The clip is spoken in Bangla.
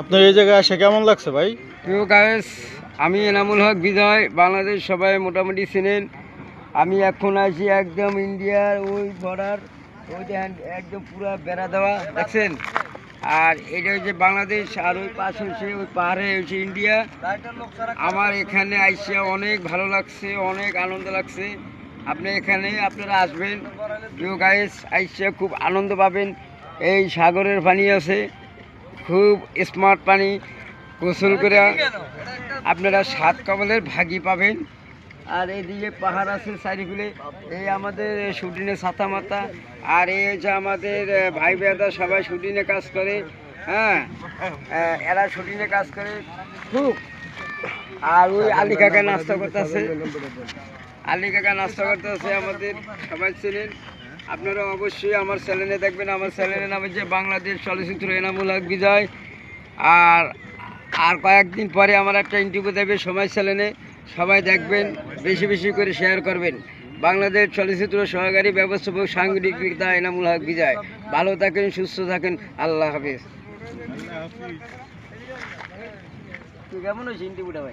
আপনার এই জায়গায় এসে কেমন লাগছে ভাই? প্রিয় গায়েস, আমি এনামুল হক বিজয়। বাংলাদেশ সবাই মোটামুটি চিনেন। আমি এখন আছি একদম ইন্ডিয়ার ওই বর্ডার, ওই দেখেন একদম পুরো বেড়া দেওয়া দেখছেন। আর এটা হচ্ছে বাংলাদেশ, আর ওই পাশে হচ্ছে ওই পাহাড়ে হচ্ছে ইন্ডিয়া। আমার এখানে আইসা অনেক ভালো লাগছে, অনেক আনন্দ লাগছে। আপনি এখানে আপনারা আসবেন প্রিয় গায়েস, আইসা খুব আনন্দ পাবেন। এই সাগরের পানি আছে, খুব স্মার্ট পানি, গোসল করে আপনারা সাত কমলের ভাগি পাবেন। আর এইদিকে পাহাড় আছে চারিগুলো। এই আমাদের শুটিংয়ে ছাতা মাতা, আর এই যে আমাদের ভাই বেদা সবাই শুটিংয়ে কাজ করে। হ্যাঁ, এরা শুটিংয়ে কাজ করে খুব। আর ওই আলী কাকা নাস্তা করতেছে, আলী কাকা নাস্তা করতেছে, আমাদের সবাই ছিলেন। আপনারা অবশ্যই আমার চ্যানেলে দেখবেন। আমার চ্যানেলের নাম হচ্ছে বাংলাদেশ চলচ্চিত্র এনামুল হক বিজয়। আর আর কয়েকদিন পরে আমার একটা ইন্টারভিউ দেবে সময় চ্যানেলে, সবাই দেখবেন, বেশি বেশি করে শেয়ার করবেন। বাংলাদেশ চলচ্চিত্র সহকারী ব্যবস্থাপক সাংবাদিকতা এনামুল হক বিজয়। ভালো থাকেন, সুস্থ থাকেন, আল্লাহ হাফেজ। তুই কেমন হয়েছে ইন্টারভিউটা ভাই?